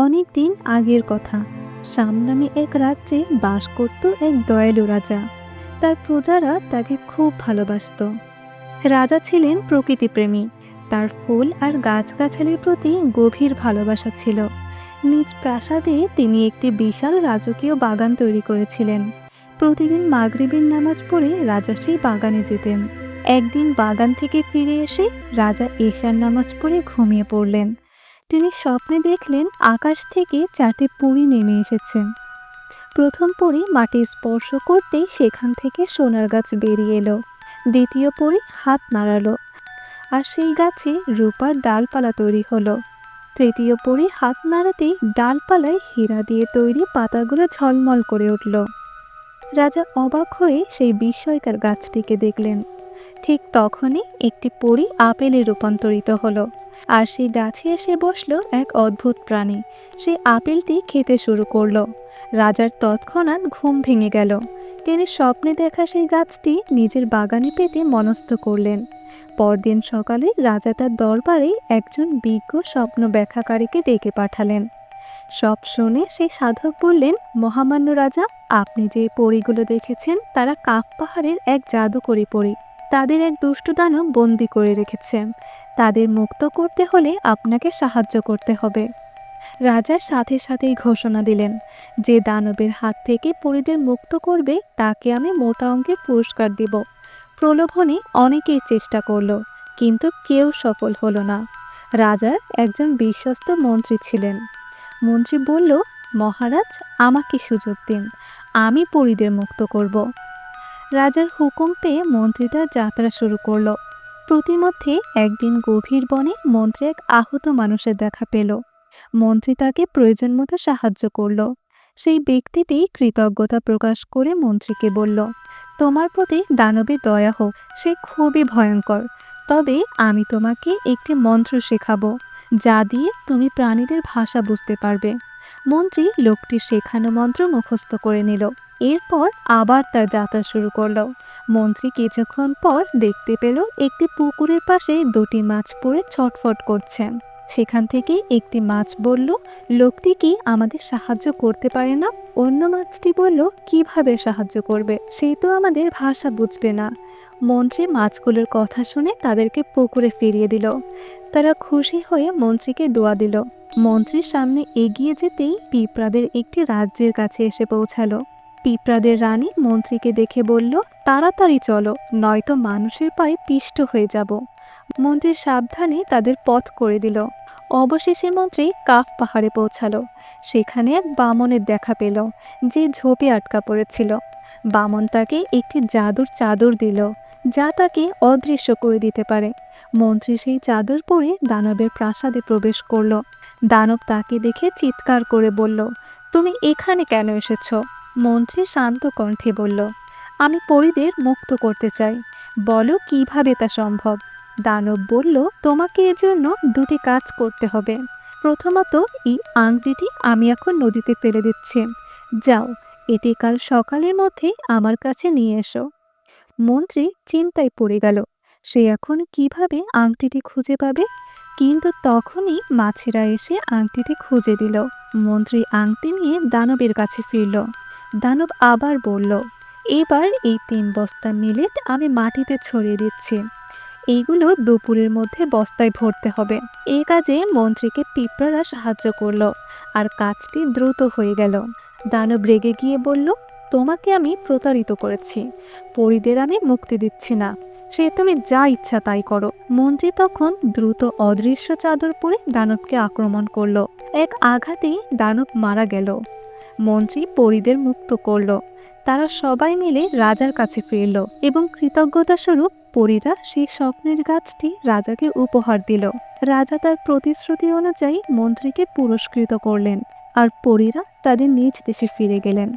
অনেক দিন আগের কথা। শাম নামে এক রাজ্যে বাস করত এক দয়ালু রাজা। তার প্রজারা তাকে খুব ভালোবাসত। রাজা ছিলেন প্রকৃতিপ্রেমী। তার ফুল আর গাছগাছালির প্রতি গভীর ভালোবাসা ছিল। নিজ প্রাসাদে তিনি একটি বিশাল রাজকীয় বাগান তৈরি করেছিলেন। প্রতিদিন মাগরিবের নামাজ পড়ে রাজা সেই বাগানে যেতেন। একদিন বাগান থেকে ফিরে এসে রাজা এশার নামাজ পড়ে ঘুমিয়ে পড়লেন। তিনি স্বপ্নে দেখলেন আকাশ থেকে 4টি পরী নেমে এসেছে। প্রথম পরী মাটি স্পর্শ করতেই সেখান থেকে সোনার গাছ বেরিয়ে এলো। দ্বিতীয় পরী হাত নাড়ালো আর সেই গাছে রূপার ডালপালা তৈরি হলো। তৃতীয় পরী হাত নাড়াতেই ডালপালায় হীরা দিয়ে তৈরি পাতাগুলো ঝলমল করে উঠল। রাজা অবাক হয়ে সেই বিস্ময়কর গাছটিকে দেখলেন। ঠিক তখনই একটি পরী আপেলে রূপান্তরিত হলো আর সেই গাছে এসে বসলো এক অদ্ভুত প্রাণী। সেই আপেলটি খেতে শুরু করলো। রাজার তৎক্ষণাৎ ঘুম ভেঙে গেল। তিনি স্বপ্নে দেখা সেই গাছটি নিজের বাগানে পেতে মনস্থ করলেন। পরদিন সকালে রাজা তার দরবারে একজন বিজ্ঞ স্বপ্ন ব্যাখ্যাকারীকে ডেকে পাঠালেন। সব শুনে সেই সাধক বললেন, মহামান্য রাজা, আপনি যে পরীগুলো দেখেছেন তারা কাফ পাহাড়ের এক জাদুকরী পরী। তাদের এক দুষ্ট দানব বন্দি করে রেখেছে। তাদের মুক্ত করতে হলে আপনাকে সাহায্য করতে হবে। রাজার সাথে সাথেই ঘোষণা দিলেন, যে দানবের হাত থেকে পরীদের মুক্ত করবে তাকে আমি মোটা অঙ্কের পুরস্কার দিব। প্রলোভনে অনেকেই চেষ্টা করল, কিন্তু কেউ সফল হলো না। রাজার একজন বিশ্বস্ত মন্ত্রী ছিলেন। মন্ত্রী বলল, মহারাজ, আমাকে সুযোগ দিন, আমি পরীদের মুক্ত করব। রাজার হুকুম পেয়ে মন্ত্রী তার যাত্রা শুরু করল। প্রতিমধ্যে একদিন গভীর বনে মন্ত্রী এক আহত মানুষের দেখা পেল। মন্ত্রী তাকে প্রয়োজন মতো সাহায্য করল। সেই ব্যক্তিটি কৃতজ্ঞতা প্রকাশ করে মন্ত্রীকে বলল, তোমার প্রতি দানবের দয়া হোক, সে খুবই ভয়ঙ্কর। তবে আমি তোমাকে একটি মন্ত্র শেখাবো, যা দিয়ে তুমি প্রাণীদের ভাষা বুঝতে পারবে। মন্ত্রী লোকটির শেখানো মন্ত্র মুখস্থ করে নিল। এরপর আবার তার যাত্রা শুরু করলো। মন্ত্রী কিছুক্ষণ পর দেখতে পেল একটি পুকুরের পাশে দুটি মাছ পড়ে ছটফট করছে। সেখান থেকে একটি মাছ বলল, লোকটি কি আমাদের সাহায্য করতে পারে না? অন্য মাছটি বলল, কিভাবে সাহায্য করবে, সে তো আমাদের ভাষা বুঝবে না। মন্ত্রী মাছগুলোর কথা শুনে তাদেরকে পুকুরে ফিরিয়ে দিল। তারা খুশি হয়ে মন্ত্রীকে দোয়া দিল। মন্ত্রীর সামনে এগিয়ে যেতেই পিঁপড়াদের একটি রাজ্যের কাছে এসে পৌঁছালো। পিঁপড়াদের রানী মন্ত্রীকে দেখে বলল, তাড়াতাড়ি চলো, নয়তো মানুষের পায়ে পিষ্ট হয়ে যাব। মন্ত্রী সাবধানে তাদের পথ করে দিল। অবশেষে মন্ত্রী কাফ পাহাড়ে পৌঁছালো। সেখানে এক বামনের দেখা পেল, যে ঝোপে আটকা পড়েছিল। বামন তাকে একটি জাদুর চাদর দিল, যা তাকে অদৃশ্য করে দিতে পারে। মন্ত্রী সেই চাদর পরে দানবের প্রাসাদে প্রবেশ করল। দানব তাকে দেখে চিৎকার করে বলল, তুমি এখানে কেন এসেছ? মন্ত্রী শান্ত কণ্ঠে বলল, আমি পরীদের মুক্ত করতে চাই। বলো কিভাবে তা সম্ভব? দানব বলল, তোমাকে এজন্য দুটি কাজ করতে হবে। প্রথমত, এই আংটিটি আমি এখন নদীতে ফেলে দিচ্ছি। যাও, এটি কাল সকালের মধ্যে আমার কাছে নিয়ে এসো। মন্ত্রী চিন্তায় পড়ে গেল, সে এখন কিভাবে আংটিটি খুঁজে পাবে? কিন্তু তখনই মাছেরা এসে আংটিটি খুঁজে দিল। মন্ত্রী আংটি নিয়ে দানবের কাছে ফিরল। দানব আবার বলল, এবার এই 3 বস্তা মিলেট আমি মাটিতে ছড়িয়ে দিচ্ছি। এইগুলো দুপুরের মধ্যে বস্তায় ভরতে হবে। এই কাজে মন্ত্রীকে পিঁপড়ারা সাহায্য করল আর কাজটি দ্রুত হয়ে গেল। দানব রেগে গিয়ে বলল, তোমাকে আমি প্রতারিত করেছি, পরীদের আমি মুক্তি দিচ্ছি না, সে তুমি যা ইচ্ছা তাই করো। মন্ত্রী তখন দ্রুত অদৃশ্য চাদর পরে দানবকে আক্রমণ করল। এক আঘাতেই দানব মারা গেল। মন্ত্রী পরীদের মুক্ত করল। তারা সবাই মিলে রাজার কাছে ফিরল এবং কৃতজ্ঞতা স্বরূপ পরীরা সেই স্বপ্নের গাছটি রাজাকে উপহার দিল। রাজা তার প্রতিশ্রুতি অনুযায়ী মন্ত্রীকে পুরস্কৃত করলেন আর পরীরা তাদের নিজ দেশে ফিরে গেলেন।